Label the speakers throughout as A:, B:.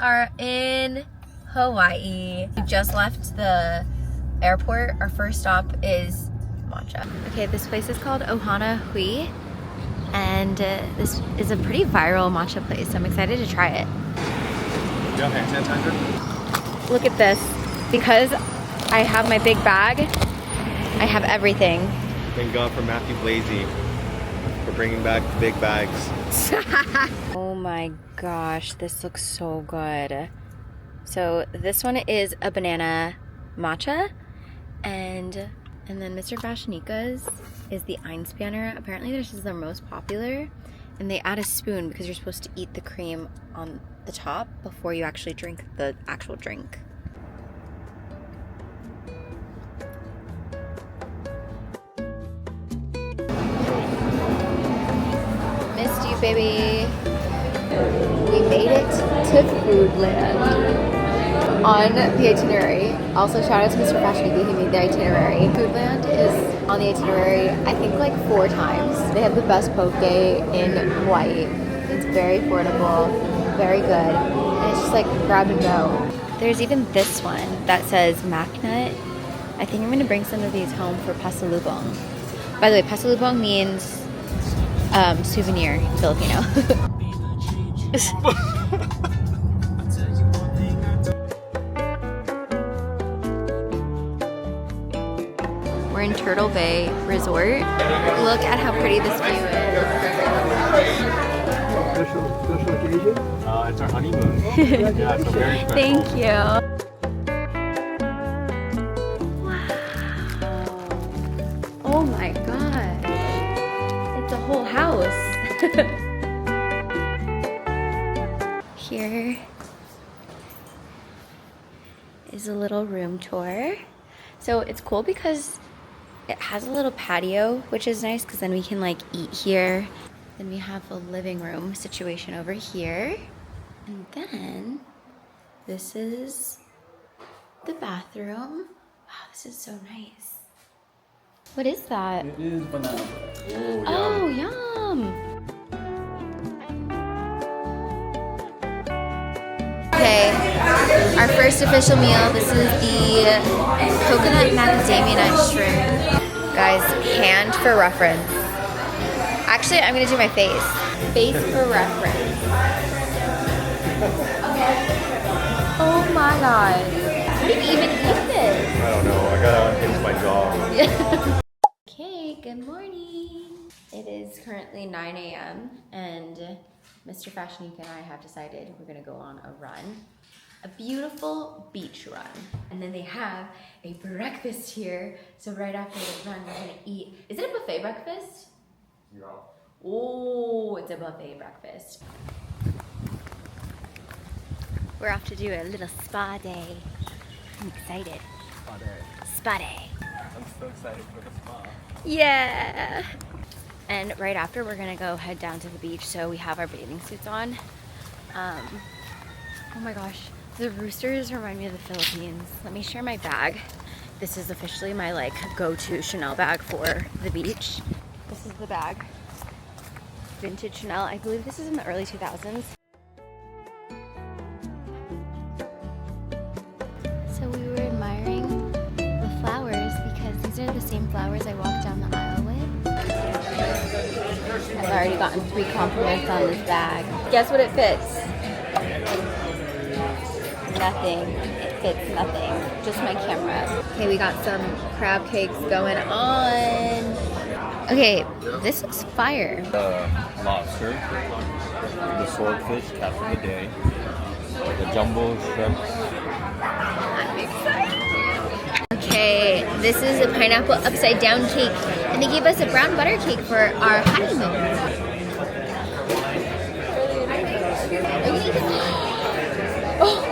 A: are in Hawaii. We just left the airport. Our first stop is matcha. Okay, this place is called Ohana Hui, and this is a pretty viral matcha place. I'm excited to try it.
B: You have hand sanitizer?
A: Look at this. Because I have my big bag, I have everything.
B: Thank God for Matthew Blazy for bringing back the big bags.
A: Oh my gosh, this looks so good. So this one is a banana matcha, and then Mr. FashionNica's is the Einspanner. Apparently this is their most popular, and they add a spoon because you're supposed to eat the cream on the top before you actually drink the actual drink. Missed you, baby. We made it to Foodland on the itinerary. Also, shout out to Mr. FashionNica who made the itinerary. Foodland is on the itinerary, I think, like 4 times. They have the best poke in Hawaii. It's very affordable, very good, and it's just like grab and go. There's even this one that says macnut. I think I'm gonna bring some of these home for pasalubong. By the way, pasalubong means souvenir in Filipino. We're in Turtle Bay Resort. Look at how pretty this view is.
B: Special occasion? It's our honeymoon. Yeah, so very special.
A: Thank you. Oh my gosh. It's a whole house. Here is a little room tour. So it's cool because it has a little patio, which is nice because then we can like eat here. Then we have a living room situation over here. And then this is the bathroom. Wow, this is so nice. What is that?
B: It is banana.
A: Oh, yum. Okay, our first official meal. This is the coconut macadamia nut shrimp. Guys, hand for reference. Actually, I'm gonna do my face. Face for reference. Oh my god. How do you even eat this?
B: I don't know. I gotta unhinge my jaw.
A: Okay, good morning. It is currently 9 a.m. and Mr. FashionNica and I have decided we're gonna go on a run. A beautiful beach run. And then they have a breakfast here. So right after the run, we're gonna eat. Is it a buffet breakfast?
B: Yeah.
A: Oh, it's a buffet breakfast. We're off to do a little spa day. I'm excited.
B: Spa day.
A: Spa day.
B: I'm so excited for the spa.
A: Yeah. And right after, we're gonna go head down to the beach. So we have our bathing suits on. Oh my gosh, the roosters remind me of the Philippines. Let me share my bag. This is officially my like go-to Chanel bag for the beach. This is the bag. Vintage Chanel. I believe this is in the early 2000s. So we were admiring the flowers because these are the same flowers I walked down the aisle with. I've already gotten 3 compliments on this bag. Guess what it fits? Nothing. It fits nothing. Just my camera. Okay, we got some crab cakes going on. Okay, this looks fire.
B: The lobster, the swordfish, catch of the day, the jumbo shrimp.
A: I'm excited. Okay, this is a pineapple upside down cake, and they gave us a brown butter cake for our honeymoon. Oh.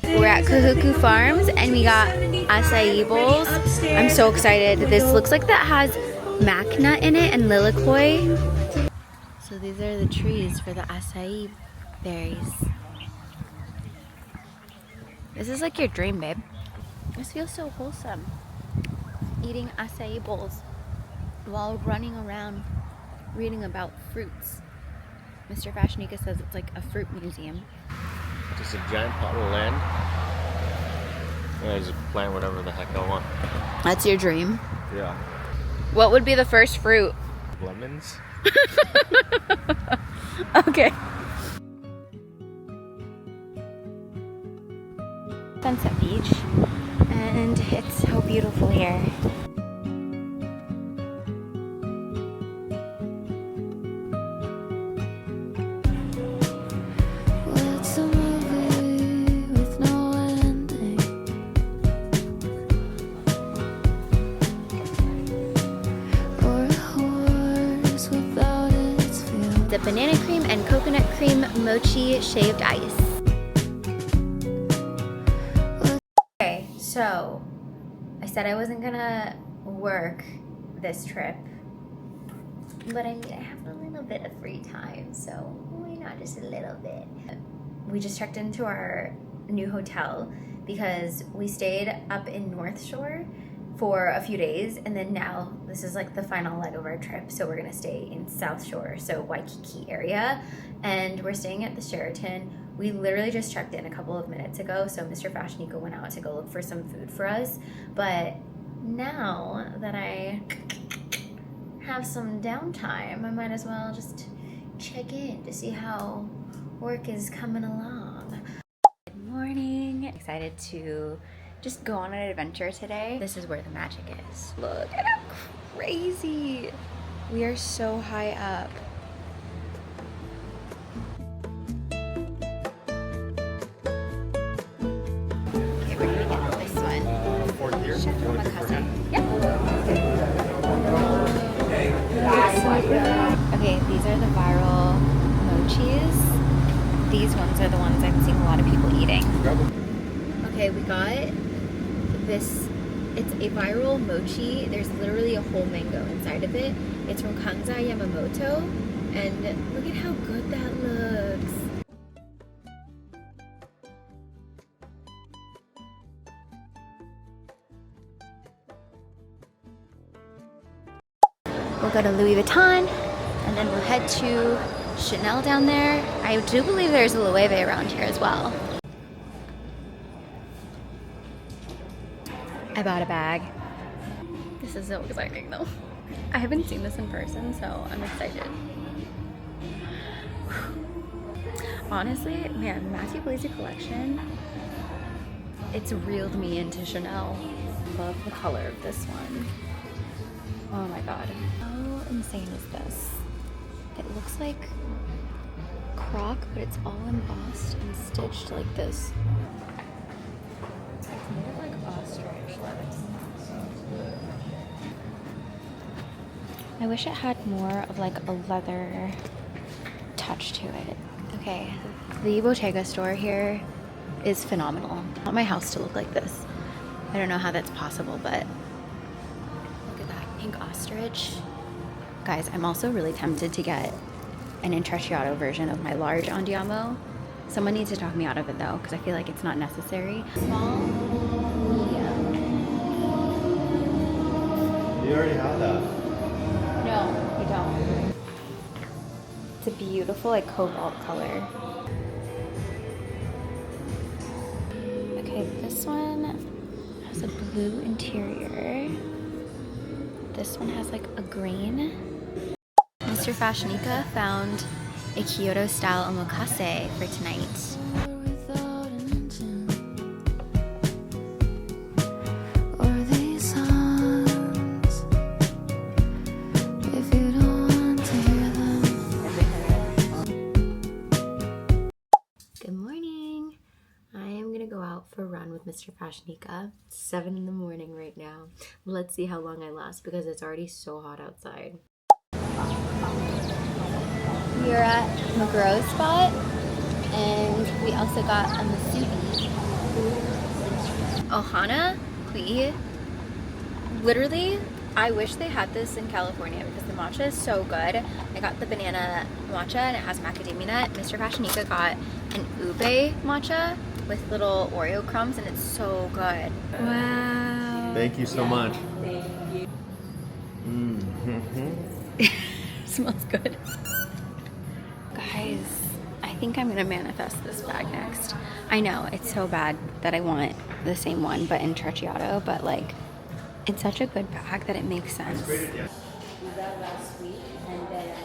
A: We're at Kahuku Farms and we got acai bowls. I'm so excited. This looks like that has mac nut in it and lilikoi. So these are the trees for the acai berries. This is like your dream, babe. This feels so wholesome. eating acai bowls while running around reading about fruits. Mr. FashionNica says it's like a fruit museum.
B: Just a giant plot of land. Yeah, I just plant whatever the heck I want.
A: That's your dream?
B: Yeah.
A: What would be the first fruit?
B: Lemons?
A: Okay. Sunset Beach, and it's so beautiful here. The banana cream and coconut cream mochi shaved ice. Okay, so I said I wasn't gonna work this trip, but I mean I have a little bit of free time, so why not just a little bit? We just checked into our new hotel because we stayed up in North Shore for a few days, and then now this is like the final leg of our trip, so we're gonna stay in South Shore, so Waikiki area, and we're staying at the Sheraton. We literally just checked in a couple of minutes ago, so Mr. FashionNica went out to go look for some food for us, but now that I have some downtime, I might as well just check in to see how work is coming along. Good morning. Excited to just go on an adventure today. This is where the magic is. Look at how crazy. We are so high up. Okay, we're gonna get this one.
B: Fourth year?
A: Chef Omakase. Yep. Okay, these are the viral mochis. These ones are the ones I'm seeing a lot of people eating. Okay, we got this. It's a viral mochi. There's literally a whole mango inside of it. It's from Kanza Yamamoto, and look at how good that looks. We'll go to Louis Vuitton, and then we'll head to Chanel down there. I do believe there's a Loewe around here as well. I bought a bag. This is so exciting though. I haven't seen this in person, so I'm excited. Honestly, man, Matthew Blazy collection, it's reeled me into Chanel. Love the color of this one. Oh my god. How insane is this? It looks like croc, but it's all embossed and stitched like this. It's more like ostrich. I wish it had more of like a leather touch to it. Okay, the Bottega store here is phenomenal. I want my house to look like this. I don't know how that's possible, but look at that pink ostrich. Guys, I'm also really tempted to get an intrecciato version of my large Andiamo. Someone needs to talk me out of it though, because I feel like it's not necessary. Small, medium.
B: You already have that.
A: No, we don't. It's a beautiful like cobalt color. Okay, this one has a blue interior. This one has like a green. Mr. FashionNica found a Kyoto style omakase for tonight. Good morning. I am gonna go out for a run with Mr. FashionNica. It's 7 in the morning right now. Let's see how long I last because it's already so hot outside. We're at McGraw's spot, and we also got a masubi. Ohana Kui. Literally, I wish they had this in California because the matcha is so good. I got the banana matcha and it has macadamia nut. Mr. FashionNica got an ube matcha with little Oreo crumbs and it's so good. Wow.
B: Thank you so much.
A: Smells good. Guys, I think I'm gonna manifest this bag next. I know, it's so bad that I want the same one, but in Trecciato, but like, it's such a good bag that it makes sense. We got last week, and then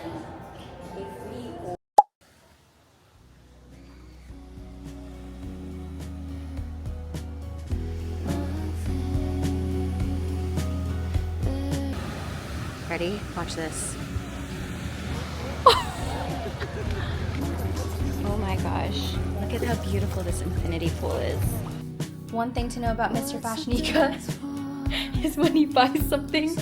A: Ready? Watch this. Oh my gosh. Look at how beautiful this infinity pool is. One thing to know about Mr. FashionNica is when he buys something,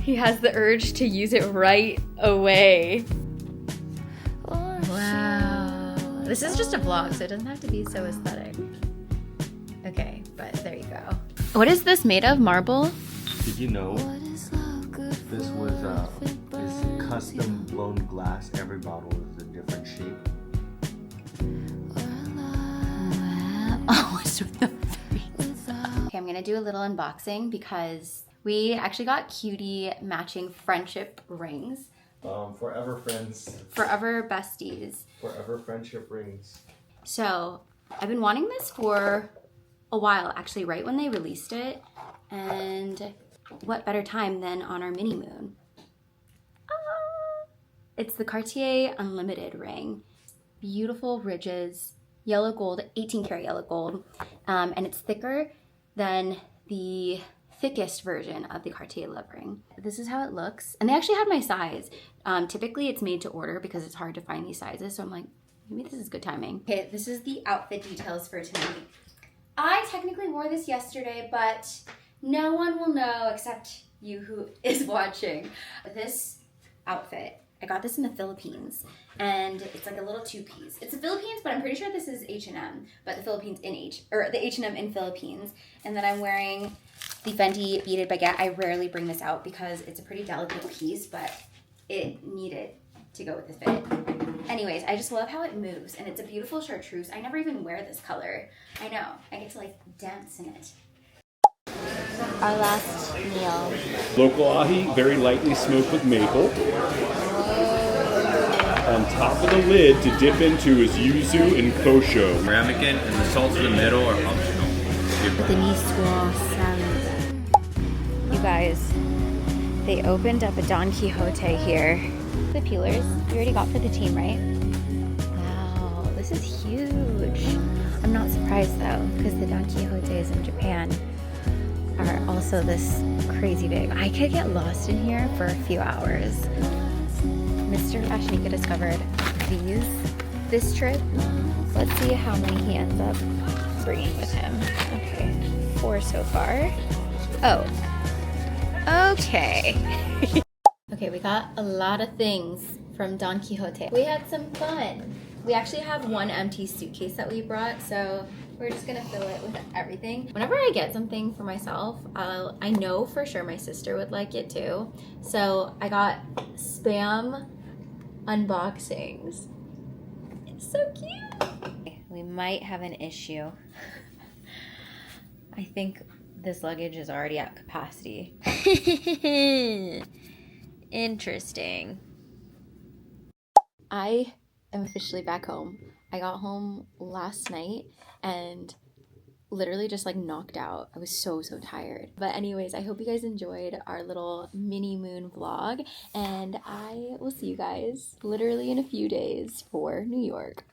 A: he has the urge to use it right away. Wow. This is just a vlog, so it doesn't have to be so aesthetic. Okay, but there you go. What is this made of? Marble?
B: Did you know this was is custom blown glass? Every bottle is a different shape.
A: Oh, what's with the face? Okay, I'm gonna do a little unboxing because we actually got cutie matching friendship rings.
B: Forever friends.
A: Forever besties.
B: Forever friendship rings.
A: So I've been wanting this for a while, actually, right when they released it. And what better time than on our mini moon? It's the Cartier Unlimited ring. Beautiful ridges, yellow gold, 18 karat yellow gold. And it's thicker than the thickest version of the Cartier Love ring. This is how it looks. And they actually had my size. Typically it's made to order because it's hard to find these sizes. So I'm like, maybe this is good timing. Okay, this is the outfit details for tonight. I technically wore this yesterday, but no one will know except you who is watching. This outfit, I got this in the Philippines, and it's like a little two-piece. It's the Philippines, but I'm pretty sure this is H&M, but the Philippines in the H&M in Philippines. And then I'm wearing the Fenty Beaded Baguette. I rarely bring this out because it's a pretty delicate piece, but it needed to go with the fit. Anyways, I just love how it moves, and it's a beautiful chartreuse. I never even wear this color. I know, I get to like dance in it. Our last meal.
C: Local ahi, very lightly smoked with maple. On top of the lid to dip into is yuzu and kosho.
B: Ramekin and the salts in the middle are optional.
A: The Niswa salad. You guys, they opened up a Don Quixote here. The peelers we already got for the team, right? Wow, this is huge. I'm not surprised though, because the Don Quixotes in Japan are also this crazy big. I could get lost in here for a few hours. Mr. FashionNica discovered these this trip. Let's see how many he ends up bringing with him. Okay, 4 so far. Oh, okay. Okay, we got a lot of things from Don Quixote. We had some fun. We actually have one empty suitcase that we brought, so we're just gonna fill it with everything. Whenever I get something for myself, I know for sure my sister would like it too. So I got spam unboxings. It's so cute. We might have an issue. I think this luggage is already at capacity. Interesting. I am officially back home. I got home last night and literally just like knocked out. I was so tired. But anyways, I hope you guys enjoyed our little mini moon vlog, and I will see you guys literally in a few days for New York.